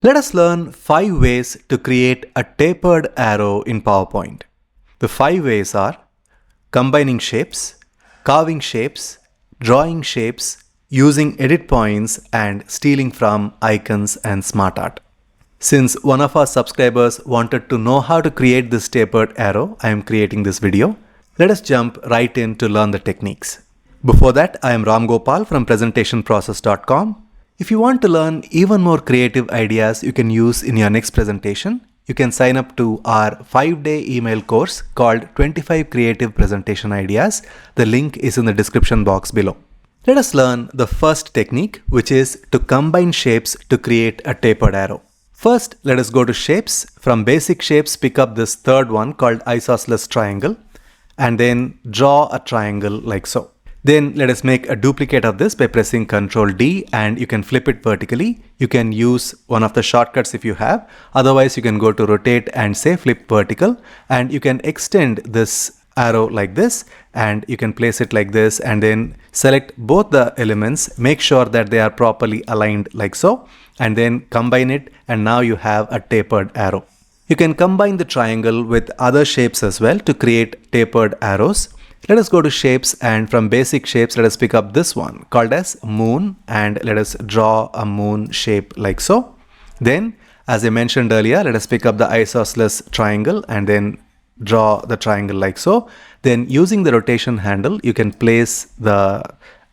Let us learn 5 ways to create a tapered arrow in PowerPoint. The 5 ways are combining shapes, carving shapes, drawing shapes, using edit points, and stealing from icons and SmartArt. Since one of our subscribers wanted to know how to create this tapered arrow, I am creating this video. Let us jump right in to learn the techniques. Before that, I am Ramgopal from presentationprocess.com. If you want to learn even more creative ideas you can use in your next presentation, you can sign up to our 5-day email course called 25 Creative Presentation Ideas. The link is in the description box below. Let us learn the first technique, which is to combine shapes to create a tapered arrow. First, let us go to shapes. From basic shapes, pick up this third one called isosceles triangle and then draw a triangle like so. Then let us make a duplicate of this by pressing Ctrl D, and you can flip it vertically. You can use one of the shortcuts if you have. Otherwise, you can go to rotate and say flip vertical, and you can extend this arrow like this, and you can place it like this, and then select both the elements. Make sure that they are properly aligned like so, and then combine it, and now you have a tapered arrow. You can combine the triangle with other shapes as well to create tapered arrows. Let us go to shapes, and from basic shapes let us pick up this one called as moon, and let us draw a moon shape like so. Then, as I mentioned earlier, let us pick up the isosceles triangle and then draw the triangle like so. Then using the rotation handle you can place the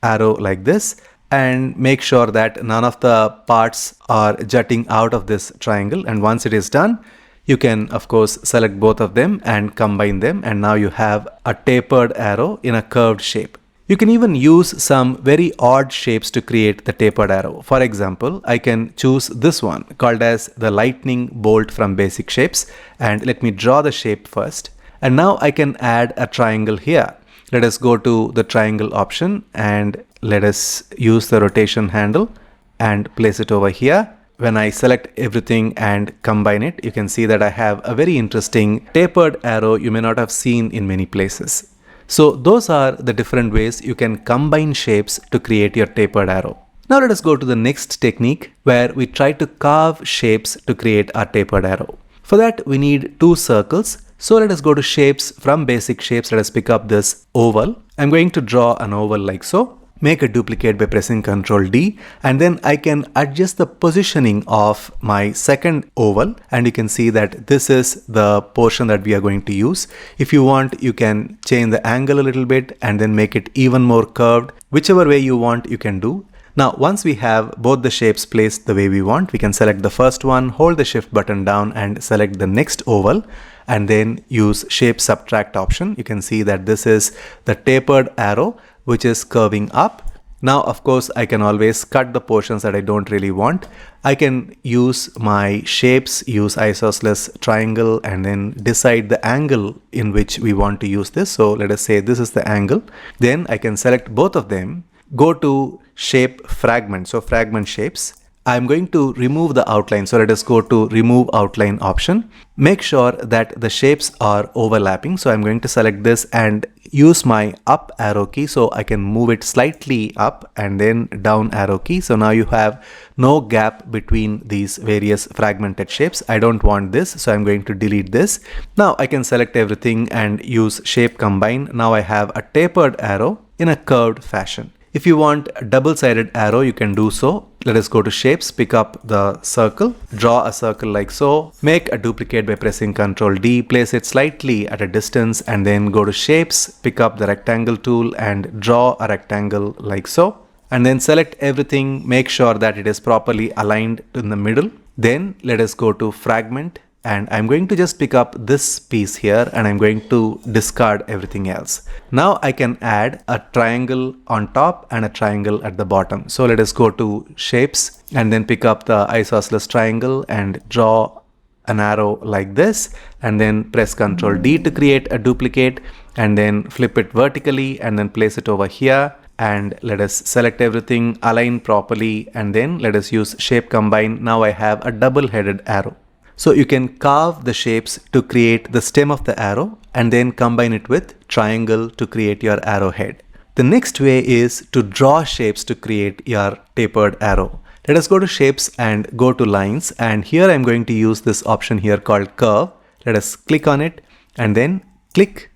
arrow like this and make sure that none of the parts are jutting out of this triangle, and once it is done, you can of course select both of them and combine them, and now you have a tapered arrow in a curved shape. You can even use some very odd shapes to create the tapered arrow. For example, I can choose this one called as the lightning bolt from basic shapes, and let me draw the shape first. And now I can add a triangle here. Let us go to the triangle option and let us use the rotation handle and place it over here. When I select everything and combine it, you can see that I have a very interesting tapered arrow you may not have seen in many places. So those are the different ways you can combine shapes to create your tapered arrow. Now let us go to the next technique where we try to carve shapes to create our tapered arrow. For that we need 2 circles. So let us go to shapes. From basic shapes, let us pick up this oval. I'm going to draw an oval like so. Make a duplicate by pressing Ctrl D, and then I can adjust the positioning of my second oval, and you can see that this is the portion that we are going to use. If you want, you can change the angle a little bit and then make it even more curved. Whichever way you want, you can do. Now once we have both the shapes placed the way we want, we can select the first one, hold the shift button down and select the next oval, and then use shape subtract option. You can see that this is the tapered arrow which is curving up. Now of course I can always cut the portions that I don't really want. I can use my shapes, use isosceles triangle, and then decide the angle in which we want to use this. So let us say this is the angle. Then I can select both of them, go to shape fragment, so fragment shapes. I'm going to remove the outline, so let us go to remove outline option. Make sure that the shapes are overlapping, so I'm going to select this and use my up arrow key so I can move it slightly up, and then down arrow key. So now you have no gap between these various fragmented shapes. I don't want this, so I'm going to delete this. Now I can select everything and use shape combine. Now I have a tapered arrow in a curved fashion. If you want a double-sided arrow, you can do so. Let us go to shapes, pick up the circle, draw a circle like so, make a duplicate by pressing Ctrl D, place it slightly at a distance, and then go to shapes, pick up the rectangle tool and draw a rectangle like so, and then select everything, make sure that it is properly aligned in the middle. Then let us go to fragment, and I'm going to just pick up this piece here and I'm going to discard everything else. Now I can add a triangle on top and a triangle at the bottom. So let us go to shapes and then pick up the isosceles triangle and draw an arrow like this, and then press Ctrl D to create a duplicate, and then flip it vertically and then place it over here. And let us select everything, align properly, and then let us use shape combine. Now I have a double-headed arrow. So you can carve the shapes to create the stem of the arrow and then combine it with triangle to create your arrowhead. The next way is to draw shapes to create your tapered arrow. Let us go to shapes and go to lines, and here I'm going to use this option here called curve. Let us click on it and then click,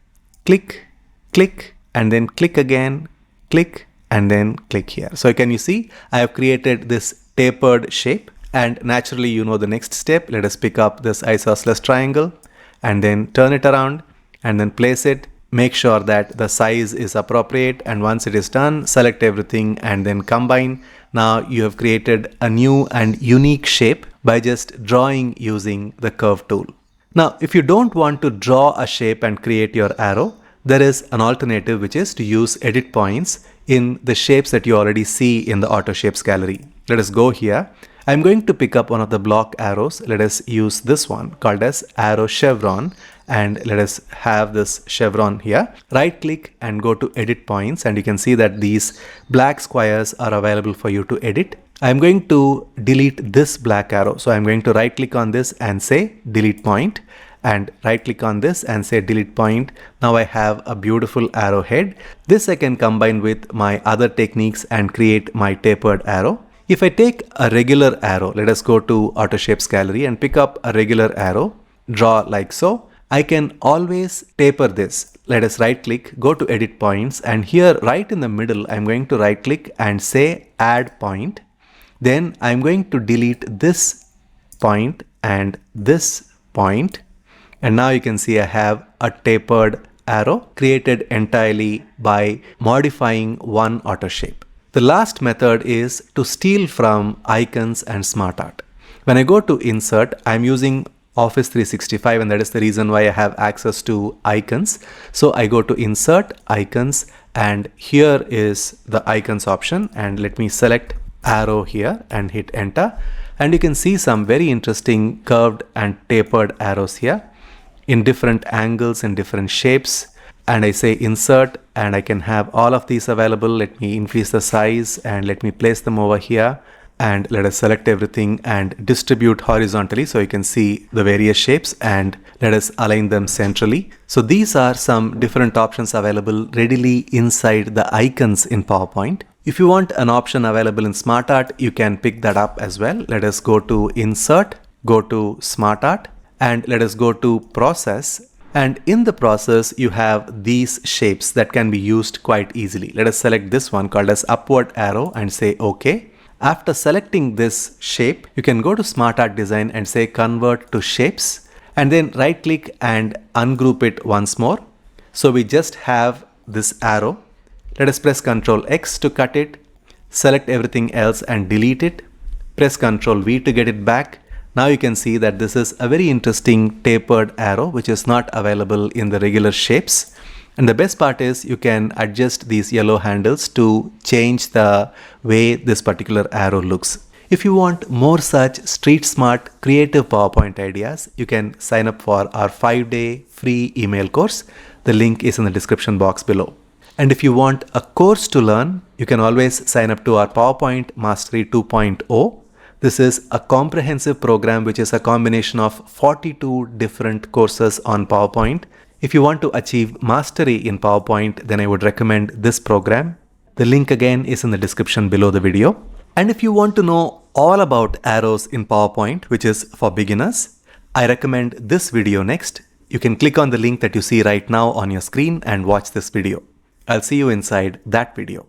click, click, and then click again, click, and then click here. So can you see I have created this tapered shape, and naturally you know the next step. Let us pick up this isosceles triangle and then turn it around and then place it. Make sure that the size is appropriate, and once it is done, select everything and then combine. Now you have created a new and unique shape by just drawing using the curve tool. Now if you don't want to draw a shape and create your arrow, there is an alternative, which is to use edit points in the shapes that you already see in the auto shapes gallery. Let us go here. I'm going to pick up one of the block arrows. Let us use this one called as arrow chevron, and let us have this chevron here. Right click and go to edit points, and you can see that these black squares are available for you to edit. I'm going to delete this black arrow. So I'm going to right click on this and say delete point, and right click on this and say delete point. Now I have a beautiful arrowhead. This I can combine with my other techniques and create my tapered arrow. If I take a regular arrow, let us go to auto shapes gallery and pick up a regular arrow, draw like so. I can always taper this. Let us right click, go to edit points, and here right in the middle I'm going to right click and say add point. Then I'm going to delete this point and this point, and now you can see I have a tapered arrow created entirely by modifying one auto shape. The last method is to steal from icons and SmartArt. When I go to insert, I'm using Office 365, and that is the reason why I have access to icons. So I go to insert icons, and here is the icons option, and let me select arrow here and hit enter, and you can see some very interesting curved and tapered arrows here in different angles and different shapes. And I say insert, and I can have all of these available. Let me increase the size and let me place them over here, and let us select everything and distribute horizontally so you can see the various shapes, and let us align them centrally. So these are some different options available readily inside the icons in PowerPoint. If you want an option available in SmartArt, you can pick that up as well. Let us go to insert, go to SmartArt, and let us go to process. And in the process, you have these shapes that can be used quite easily. Let us select this one called as upward arrow and say OK. After selecting this shape, you can go to SmartArt design and say convert to shapes, and then right click and ungroup it once more. So we just have this arrow. Let us press Ctrl X to cut it, select everything else and delete it, press Ctrl V to get it back. Now you can see that this is a very interesting tapered arrow which is not available in the regular shapes. And the best part is you can adjust these yellow handles to change the way this particular arrow looks. If you want more such street smart creative PowerPoint ideas, you can sign up for our 5-day free email course. The link is in the description box below. And if you want a course to learn, you can always sign up to our PowerPoint Mastery 2.0. This is a comprehensive program which is a combination of 42 different courses on PowerPoint. If you want to achieve mastery in PowerPoint, then I would recommend this program. The link again is in the description below the video. And if you want to know all about arrows in PowerPoint, which is for beginners, I recommend this video next. You can click on the link that you see right now on your screen and watch this video. I'll see you inside that video.